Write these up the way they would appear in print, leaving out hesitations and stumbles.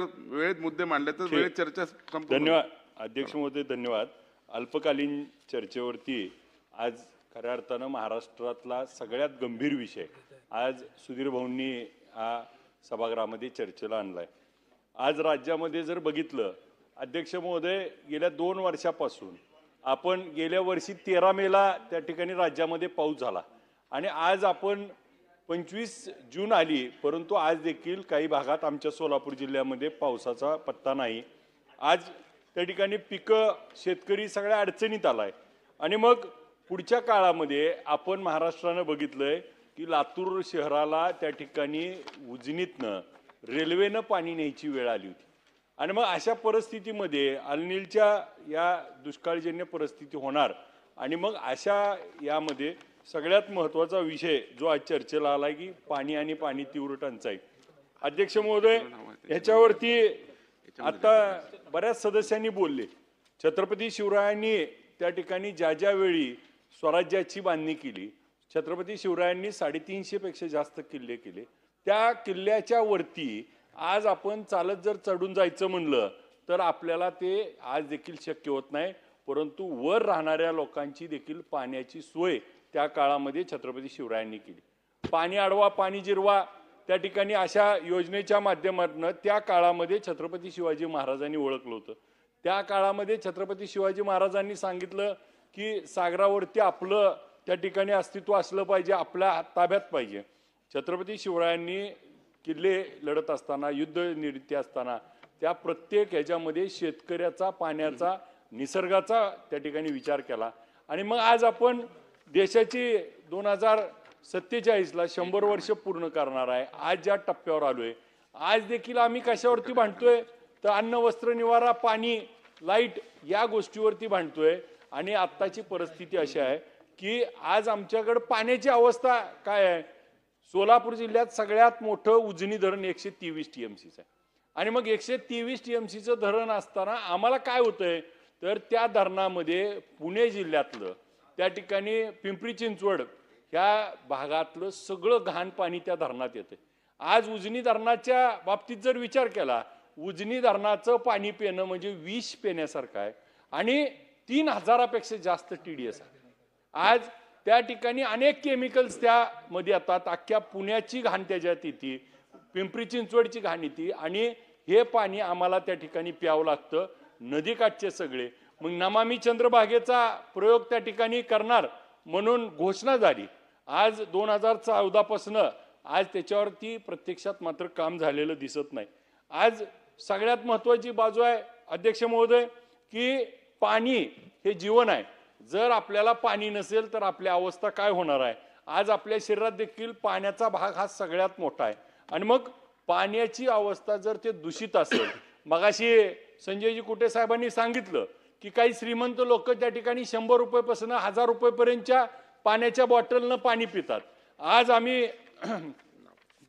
वेळेत मुद्दे मांडले तर वेळेत चर्चा संपूर्ण. धन्यवाद अध्यक्ष महोदय, धन्यवाद. अल्पकालीन चर्चेवरती आज खऱ्या अर्थानं महाराष्ट्रातला सगळ्यात गंभीर विषय आज सुधीर भाऊंनी हा सभागृहामध्ये चर्चेला आणलाय. आज राज्यामध्ये जर बघितलं अध्यक्ष महोदय, गेल्या 2 वर्षापासून आपण गेल्या वर्षी 13 मेला त्या ठिकाणी राज्यामध्ये पाऊस झाला आणि आज आपण 25 जून आली, परंतु आज देखील काही भागात आमच्या सोलापूर जिल्ह्यामध्ये पावसाचा पत्ता नाही. आज त्या ठिकाणी पिकं शेतकरी सगळ्या अडचणीत आलाय आणि मग पुढच्या काळामध्ये आपण महाराष्ट्रानं बघितलंय की लातूर शहराला त्या ठिकाणी उजनीतनं रेल्वेनं पाणी न्यायची वेळ आली होती आणि मग अशा परिस्थितीमध्ये अल्निलच्या या दुष्काळजन्य परिस्थिती होणार आणि मग अशा यामध्ये सगळ्यात महत्त्वाचा विषय जो आज चर्चेला आला की पाणी आणि पाणी तीव्र टंचाई. अध्यक्ष महोदय, ह्याच्यावरती आता बऱ्याच सदस्यांनी बोलले. छत्रपती शिवरायांनी त्या ठिकाणी ज्या ज्या वेळी स्वराज्याची बांधणी केली, छत्रपती शिवरायांनी 350 पेक्षा जास्त किल्ले केले. त्या किल्ल्याच्या वरती आज आपण चालत जर चढून जायचं म्हणलं तर आपल्याला ते आज देखील शक्य होत नाही, परंतु वर राहणाऱ्या लोकांची देखील पाण्याची सोय त्या काळामध्ये छत्रपती शिवरायांनी केली. पाणी अडवा पाणी जिरवा त्या ठिकाणी अशा योजनेच्या माध्यमातून त्या काळामध्ये छत्रपती शिवाजी महाराजांनी ओळखलं होतं. त्या काळामध्ये छत्रपती शिवाजी महाराजांनी सांगितलं की सागरावरती आपलं त्या ठिकाणी अस्तित्व असलं पाहिजे, आपल्या ताब्यात पाहिजे. छत्रपती शिवरायांनी किल्ले लढत असताना, युद्ध निर्मिती असताना त्या प्रत्येक ह्याच्यामध्ये शेतकऱ्याचा, पाण्याचा, निसर्गाचा त्या ठिकाणी विचार केला आणि मग आज आपण देशाची 2047ला 100 वर्ष पूर्ण करणार आहे. आज ज्या टप्प्यावर आलोय, आज देखील आम्ही कशावरती भांडतोय तर अन्न, वस्त्र, निवारा, पाणी, लाईट या गोष्टीवरती भांडतोय आणि आत्ताची परिस्थिती अशी आहे की आज आमच्याकडे पाण्याची अवस्था काय आहे. सोलापूर जिल्ह्यात सगळ्यात मोठं उजनी धरण 123 TMCचं आहे आणि मग 123 TMCचं धरण असताना आम्हाला काय होतंय तर त्या धरणामध्ये पुणे जिल्ह्यातलं त्या ठिकाणी पिंपरी चिंचवड ह्या भागातलं सगळं घाण पाणी त्या धरणात येते. आज उजनी धरणाच्या बाबतीत जर विचार केला, उजनी धरणाचं पाणी पिणं म्हणजे विष पिण्यासारखं आहे आणि 3000पेक्षा जास्त TDS आहे. आज त्या ठिकाणी अनेक केमिकल्स त्यामध्ये येतात. अख्ख्या पुण्याची घाण त्याच्यात येते, पिंपरी चिंचवडची घाण येते आणि हे पाणी आम्हाला त्या ठिकाणी प्यावं लागतं. नदीकाठचे सगळे मग नमामि चंद्रभागेचा प्रयोग त्या ठिकाणी करणार म्हणून घोषणा झाली. आज 2014 पासून आज त्याच्यावरती प्रत्यक्षात मात्र काम झालेलं दिसत नाही. आज सगळ्यात महत्त्वाची बाजू आहे अध्यक्ष महोदय की पाणी हे जीवन आहे. जर आपल्याला पाणी नसेल तर आपली अवस्था काय होणार आहे. आज आपल्या शरीरात देखील पाण्याचा भाग हा सगळ्यात मोठा आहे आणि मग पाण्याची अवस्था जर ते दूषित असेल, मगाशी संजयजी कुटे साहेबांनी सांगितलं की काही श्रीमंत लोक त्या ठिकाणी 100 रुपयापासून 1000 रुपयेपर्यंतच्या पाण्याच्या बॉटलनं पाणी पितात. आज आम्ही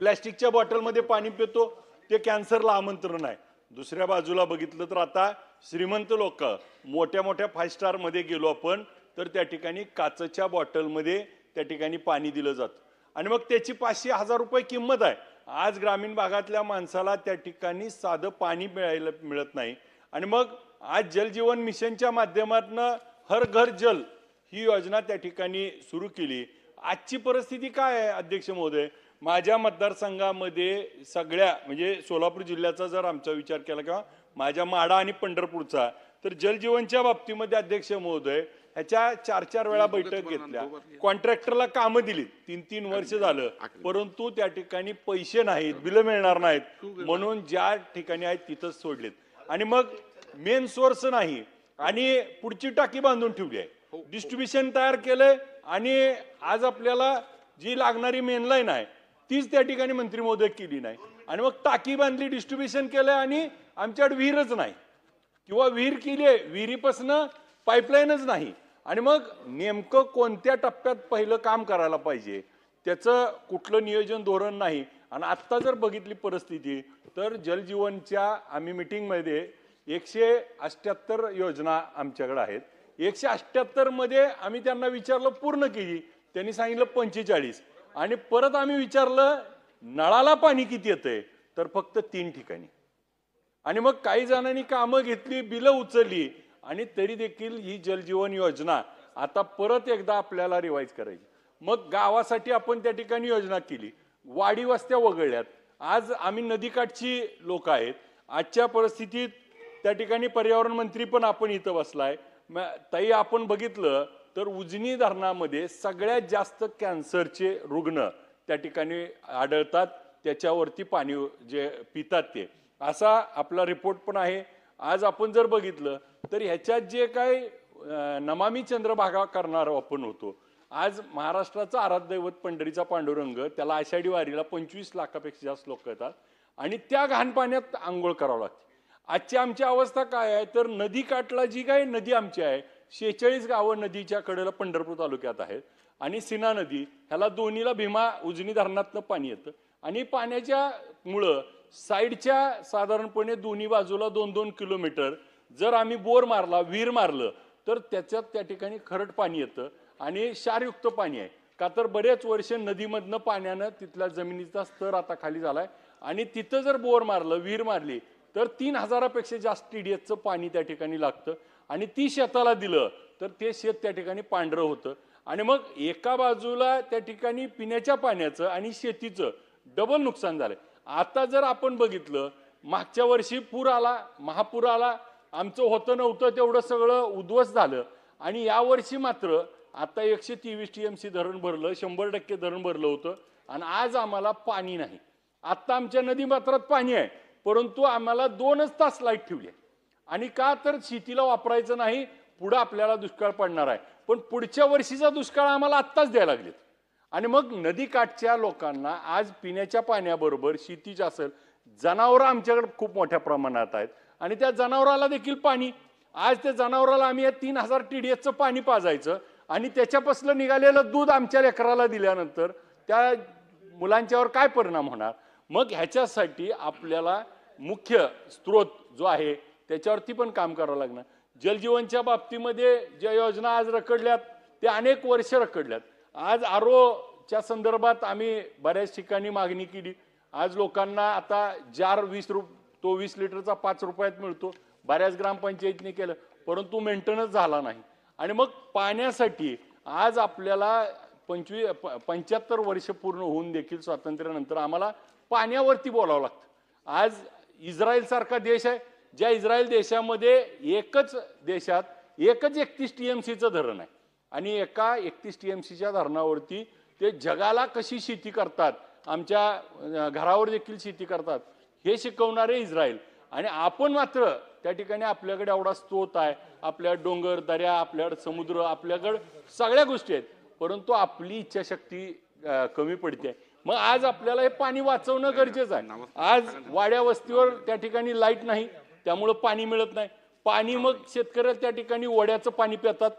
प्लॅस्टिकच्या बॉटलमध्ये पाणी पितो, ते कॅन्सरला आमंत्रण आहे. दुसऱ्या बाजूला बघितलं तर आता श्रीमंत लोक मोठ्या मोठ्या 5 स्टारमध्ये गेलो आपण तर त्या ठिकाणी काचेच्या बॉटलमध्ये त्या ठिकाणी पाणी दिलं जातं आणि मग त्याची 500-1000 रुपये किंमत आहे. आज ग्रामीण भागातल्या माणसाला त्या ठिकाणी साधं पाणी मिळत नाही आणि मग आज जलजीवन मिशनच्या माध्यमातून हर घर जल ही योजना त्या ठिकाणी सुरू केली. आजची परिस्थिती काय आहे अध्यक्ष महोदय, माझ्या मतदारसंघामध्ये सगळ्या म्हणजे सोलापूर जिल्ह्याचा जर आमचा विचार केला किंवा माझ्या माढा आणि पंढरपूरचा तर जलजीवनच्या बाबतीमध्ये अध्यक्ष महोदय ह्याच्या 4-4 वेळा बैठक घेतल्या. कॉन्ट्रॅक्टरला कामं दिली 3-3 वर्ष झालं, परंतु त्या ठिकाणी पैसे नाहीत, बिलं मिळणार नाहीत म्हणून ज्या ठिकाणी आहेत तिथंच सोडलेत आणि मग मेन सोर्स नाही आणि पुढची टाकी बांधून ठेवली आहे. डिस्ट्रीब्युशन तयार केलंय आणि आज आपल्याला जी लागणारी मेन लाईन आहे तीच त्या ठिकाणी मंत्री महोदय केली नाही आणि मग टाकी बांधली, डिस्ट्रीब्युशन केलंय आणि आमच्याकडे विहीरच नाही किंवा विहीर केली आहे, विहिरीपासून पाईपलाईनच नाही आणि मग नेमकं कोणत्या टप्प्यात पहिलं काम करायला पाहिजे त्याचं कुठलं नियोजन धोरण नाही. आणि आत्ता जर बघितली परिस्थिती तर जलजीवनच्या आम्ही मीटिंगमध्ये 178 योजना आमच्याकडे आहेत. 178 मध्ये आम्ही त्यांना विचारलं पूर्ण केली, त्यांनी सांगितलं 45 आणि परत आम्ही विचारलं नळाला पाणी किती येतंय तर फक्त 3 ठिकाणी. आणि मग काही जणांनी कामं घेतली, बिलं उचलली, आणि तरी देखील ही जलजीवन योजना आता परत एकदा आपल्याला रिवाईज करायची. मग गावासाठी आपण त्या ठिकाणी योजना केली, वाडी वस्त्या वगळल्यात. आज आम्ही नदीकाठची लोक आहेत. आजच्या परिस्थितीत त्या ठिकाणी पर्यावरण मंत्री पण आपण इथं बसलाय. ताई, आपण बघितलं तर उजनी धरणामध्ये सगळ्यात जास्त कॅन्सरचे रुग्ण त्या ठिकाणी आढळतात. त्याच्यावरती पाणी जे पितात ते, असा आपला रिपोर्ट पण आहे. आज आपण जर बघितलं तर ह्याच्यात जे काय नमामी चंद्रभागा करणार आपण होतो, आज महाराष्ट्राचं आराध्य दैवत पंढरीचा पांडुरंग, त्याला आषाढी वारीला 25 लाखापेक्षा जास्त लोक येतात आणि त्या घाण पाण्यात आंघोळ करावं लागते. आजची आमची अवस्था काय आहे तर नदी काठला जी काही नदी आमची आहे, 46 गावं नदीच्या कडेला पंढरपूर तालुक्यात आहेत आणि सीना नदी, ह्याला दोन्हीला भीमा उजनी धरणातनं पाणी येतं. आणि पाण्याच्या मुळं साईडच्या साधारणपणे दोन्ही बाजूला 2-2 किलोमीटर जर आम्ही बोर मारला, विहीर मारलं, तर त्याच्यात त्या ठिकाणी खरड पाणी येतं आणि क्षारयुक्त पाणी आहे. का तर बरेच वर्ष नदीमधनं पाण्यानं तिथल्या जमिनीचा स्तर आता खाली झालाय आणि तिथं जर बोर मारलं, विहीर मारली, तर 3000पेक्षा जास्त TDSचं पाणी त्या ठिकाणी लागतं आणि ती शेताला दिलं तर ते शेत त्या ठिकाणी पांढरं होतं. आणि मग एका बाजूला त्या ठिकाणी पिण्याच्या पाण्याचं आणि शेतीचं डबल नुकसान झालंय. आता जर आपण बघितलं, मागच्या वर्षी पूर आला, महापूर आला, आमचं होतं नव्हतं तेवढं सगळं उद्ध्वस्त झालं. आणि यावर्षी मात्र आता 123 TMC धरण भरलं, 100% धरण भरलं होतं आणि आज आम्हाला पाणी नाही. आता आमच्या नदी पात्रात पाणी आहे, परंतु आम्हाला 2च तास लाईट ठेवली आहे. आणि का तर शेतीला वापरायचं नाही, पुढं आपल्याला दुष्काळ पडणार आहे. पण पुढच्या वर्षीचा दुष्काळ आम्हाला आत्ताच द्यायला लागलेत. आणि मग नदीकाठच्या लोकांना आज पिण्याच्या पाण्याबरोबर शेतीचं असेल, जनावरं आमच्याकडे खूप मोठ्या प्रमाणात आहेत आणि त्या जनावराला देखील पाणी, आज त्या जनावराला आम्ही 3000 TDSचं पाणी पाजायचं आणि त्याच्यापासून निघालेलं दूध आमच्या लेकराला दिल्यानंतर त्या मुलांच्यावर काय परिणाम होणार. मग ह्याच्यासाठी आपल्याला मुख्य स्रोत जो आहे त्याच्यावरती पण काम करावं लागणार. जलजीवनच्या बाबतीमध्ये ज्या योजना आज रखडल्यात त्या अनेक वर्ष रखडल्यात. आज आरोच्या संदर्भात आम्ही बऱ्याच ठिकाणी मागणी केली. आज लोकांना आता जार 20 लिटरचा 5 रुपयात मिळतो, बऱ्याच ग्रामपंचायतीने केलं, परंतु मेंटेनन्स झाला नाही. आणि मग पाण्यासाठी आज आपल्याला 75 वर्ष पूर्ण होऊन देखील स्वातंत्र्यानंतर आम्हाला पाण्यावरती बोलावं लागतं. आज इस्रायल सारखा देश आहे, ज्या इस्रायल देशामध्ये एकच देशात 31 TMCचं धरण आहे आणि एका 31 TMCच्या धरणावरती ते जगाला कशी शेती करतात, आमच्या घरावर देखील शेती करतात, हे शिकवणारे इस्रायल. आणि आपण मात्र त्या ठिकाणी आपल्याकडे एवढा स्रोत आहे, आपल्या डोंगर दऱ्या, आपल्याकडे समुद्र, आपल्याकडे सगळ्या गोष्टी आहेत, परंतु आपली इच्छाशक्ती कमी पडते. मग आज आपल्याला हे पाणी वाचवणं गरजेचं आहे. आज वाड्या वस्तीवर त्या ठिकाणी लाईट नाही, त्यामुळं पाणी मिळत नाही. पाणी मग शेतकऱ्याला त्या ठिकाणी वड्याचं पाणी पितात,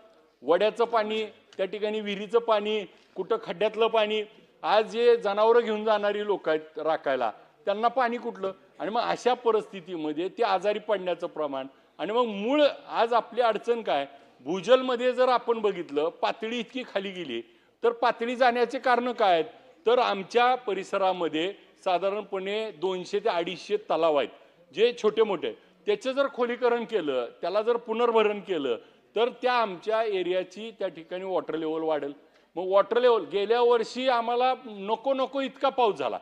वड्याचं पाणी त्या ठिकाणी, विहिरीचं पाणी, कुठं खड्ड्यातलं पाणी. आज जे जनावरं घेऊन जाणारी लोक आहेत राखायला, त्यांना पाणी कुठलं. आणि मग अशा परिस्थितीमध्ये ते आजारी पडण्याचं प्रमाण. आणि मग मूळ आज आपली अडचण काय, भूजलमध्ये जर आपण बघितलं, पातळी इतकी खाली गेली, तर पातळी जाण्याचे कारण काय आहेत तर आमच्या परिसरामध्ये साधारणपणे 200 ते 250 तलाव आहेत जे छोटे मोठे. त्याचं जर खोलीकरण केलं, त्याला जर पुनर्भरण केलं, तर त्या आमच्या एरियाची त्या ठिकाणी वॉटर लेवल वाढेल. मग वॉटर लेवल, गेल्या वर्षी आम्हाला नको इतका पाऊस झाला.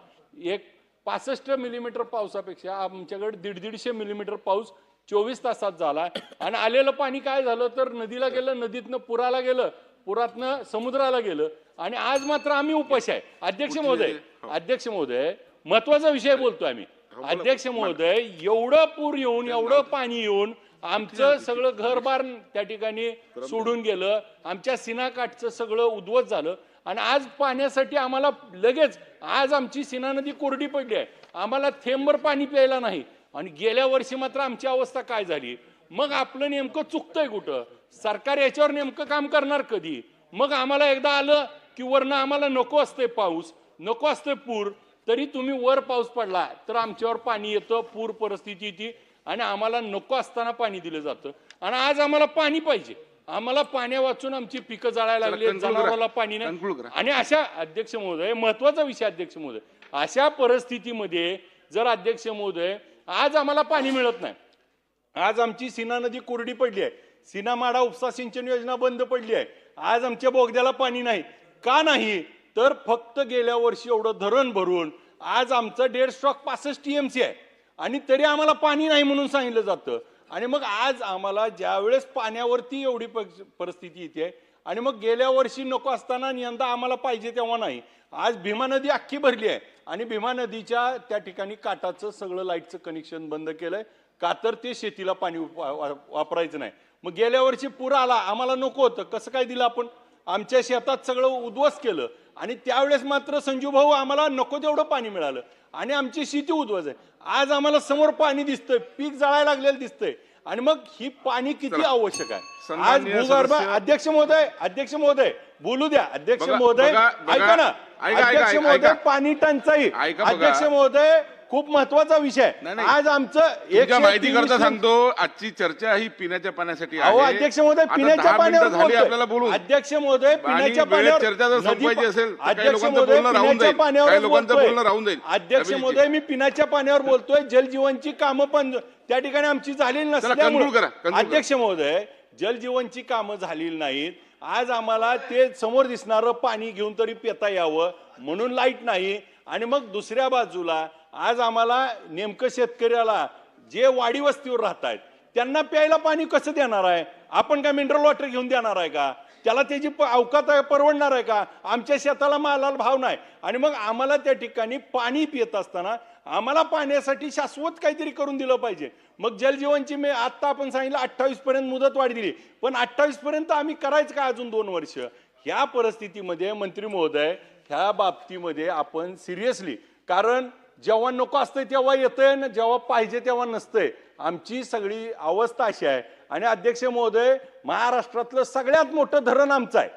65 मिलीमीटर पावसापेक्षा आमच्याकडे 150 मिलीमीटर पाऊस 24 तासात झाला. आणि आलेलं पाणी काय झालं तर नदीला गेलं, नदीतनं पुराला गेलं, पुरातनं समुद्राला गेलं. आणि आज मात्र आम्ही उपाशी आहे. अध्यक्ष महोदय, महत्वाचा विषय बोलतोय आम्ही. अध्यक्ष महोदय, एवढं पूर येऊन, एवढं पाणी येऊन आमचं सगळं घरबार त्या ठिकाणी सोडून गेलं, आमच्या सीनाकाठचं सगळं उद्ध्वस्त झालं. आणि आज पाण्यासाठी आम्हाला लगेच, आज आमची सीना नदी कोरडी पडली आहे, आम्हाला थेंबभर पाणी प्यायला नाही. आणि गेल्या वर्षी मात्र आमची अवस्था काय झाली. मग आपलं नेमकं चुकतंय कुठं, सरकार याच्यावर नेमकं काम करणार कधी. मग आम्हाला एकदा आलं की वरनं आम्हाला नको असते पाऊस, नको असते पूर, तरी तुम्ही वर पाऊस पडला तर आमच्यावर पाणी येतं, पूर परिस्थिती येते आणि आम्हाला नको असताना पाणी दिलं जातं. आणि आज आम्हाला पाणी पाहिजे, आम्हाला पाण्या वाचून आमची पिकं जाळायला लागली, जनावराला पाणी नाही. आणि अशा, अध्यक्ष महोदय, महत्वाचा विषय अध्यक्ष महोदय, अशा परिस्थितीमध्ये जर अध्यक्ष महोदय आज आम्हाला पाणी मिळत नाही. आज आमची सीना नदी कोरडी पडली आहे. सीना माडा उपसा सिंचन योजना बंद पडली आहे. आज आमच्या बोगद्याला पाणी नाही. का नाही तर फक्त गेल्या वर्षी एवढं धरण भरून आज आमचं डेड स्टॉक 65 TMC आहे आणि तरी आम्हाला पाणी नाही म्हणून सांगितलं जातं. आणि मग आज आम्हाला ज्यावेळेस पाण्यावरती एवढी परिस्थिती येते आणि मग गेल्या वर्षी नको असताना यंदा आम्हाला पाहिजे तेव्हा नाही. आज भीमा नदी अख्खी भरली आहे आणि भीमा नदीच्या त्या ठिकाणी काठाचं सगळं लाईटचं कनेक्शन बंद केलंय का तर ते शेतीला पाणी वापरायचं नाही. मग गेल्या वर्षी पूर आला, आम्हाला नको होतं, कसं काय दिलं आपण? आमच्या शेतात सगळं उद्ध्वस्त केलं आणि त्यावेळेस मात्र संजू भाऊ आम्हाला नको तेवढं पाणी मिळालं आणि आमची शेती उद्ध्वस्त आहे. आज आम्हाला समोर पाणी दिसतंय, पीक जळायला लागलेलं दिसतंय आणि मग ही पाणी किती आवश्यक आहे. आज भूगर्भ अध्यक्ष महोदय बोलू द्या. अध्यक्ष महोदय ऐका ना, अध्यक्ष महोदय पाणी टंचाई, अध्यक्ष महोदय खूप महत्वाचा विषय. आज आमचं माहिती करता सांगतो, आजची चर्चा ही पिण्याच्या पाण्यासाठी आहे. अध्यक्ष महोदय पिण्याच्या पाण्यावर आपल्याला बोलू. अध्यक्ष महोदय पिण्याच्या पाण्यावर चर्चा जर संपवायची असेल अध्यक्ष महोदय पिण्याच्या पाण्यावर बोलणं राहून जाईल. अध्यक्ष महोदय मी पिण्याच्या पाण्यावर बोलतोय. जलजीवनची कामं पण त्या ठिकाणी आमची झालेली नसल्यामुळे अध्यक्ष महोदय जलजीवनची कामं झालेली नाहीत. आज आम्हाला ते समोर दिसणारं पाणी घेऊन तरी पिता यावं म्हणून लाईट नाही. आणि मग दुसऱ्या बाजूला आज आम्हाला नेमकं शेतकऱ्याला जे वाडी वस्तीवर राहत आहेत त्यांना प्यायला पाणी कसं देणार आहे? आपण काय मिनरल वॉटर घेऊन देणार आहे का? त्याला त्याची अवकात परवडणार आहे का? आमच्या शेताला मालाला भाव नाही आणि मग आम्हाला त्या ठिकाणी पाणी पित असताना आम्हाला पाण्यासाठी शाश्वत काहीतरी करून दिलं पाहिजे. मग जलजीवनची मी आत्ता आपण सांगितलं 28 पर्यंत मुदत वाढ दिली, पण 28 पर्यंत आम्ही करायचं का अजून 2 वर्ष? ह्या परिस्थितीमध्ये मंत्री महोदय ह्या बाबतीमध्ये आपण सिरियसली, कारण जेव्हा नको असतंय तेव्हा येतंय ना जेव्हा पाहिजे तेव्हा नसतंय. आमची सगळी अवस्था अशी आहे. आणि अध्यक्ष महोदय महाराष्ट्रातलं सगळ्यात मोठं धरण आमचं आहे.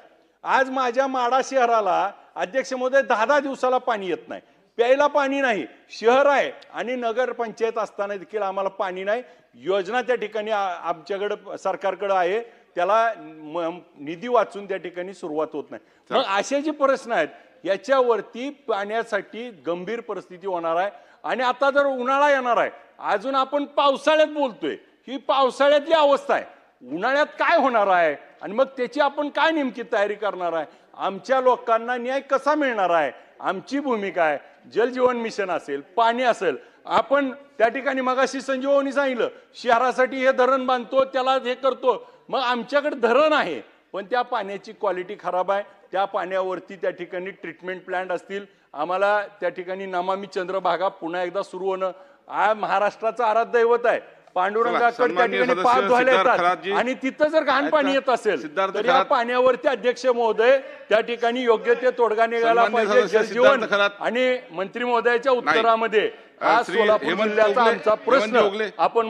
आज माझ्या माडा शहराला अध्यक्ष महोदय 10 दिवसाला पाणी येत नाही, प्यायला पाणी नाही. शहर आहे आणि नगर पंचायत असताना देखील आम्हाला पाणी नाही. योजना त्या ठिकाणी आमच्याकडे सरकारकडे आहे, त्याला निधी वाचून त्या ठिकाणी सुरुवात होत नाही. मग असे जे प्रश्न आहेत याच्यावरती पाण्यासाठी गंभीर परिस्थिती होणार आहे. आणि आता जर उन्हाळा येणार आहे, अजून आपण पावसाळ्यात बोलतोय, ही पावसाळ्यातली अवस्था आहे. उन्हाळ्यात काय होणार आहे आणि मग त्याची आपण काय नेमकी तयारी करणार आहे? आमच्या लोकांना न्याय कसा मिळणार आहे? आमची भूमिका आहे. जलजीवन मिशन असेल, पाणी असेल, आपण त्या ठिकाणी मगाशी संजीवनी सांगितलं शहरासाठी हे धरण बांधतो, त्याला हे करतो. मग आमच्याकडे धरण आहे पण त्या पाण्याची क्वालिटी खराब आहे. त्या पाण्यावरती त्या ठिकाणी ट्रीटमेंट प्लांट असतील. आम्हाला त्या ठिकाणी नमामि चंद्रभागा पुन्हा एकदा सुरू होणं, हा महाराष्ट्राचं आराध्य दैवत आहे. पांडुरंगाकडे त्या ठिकाणी पाप धुवायला येतात आणि तिथं जर घाण पाणी येत असेल तर या पाण्यावरती अध्यक्ष महोदय त्या ठिकाणी योग्य ते तोडगा निघाला पाहिजे. जलजीवन आणि मंत्री महोदयाच्या उत्तरामध्ये हा सोलापूर जिल्ह्याचा आमचा प्रश्न आपण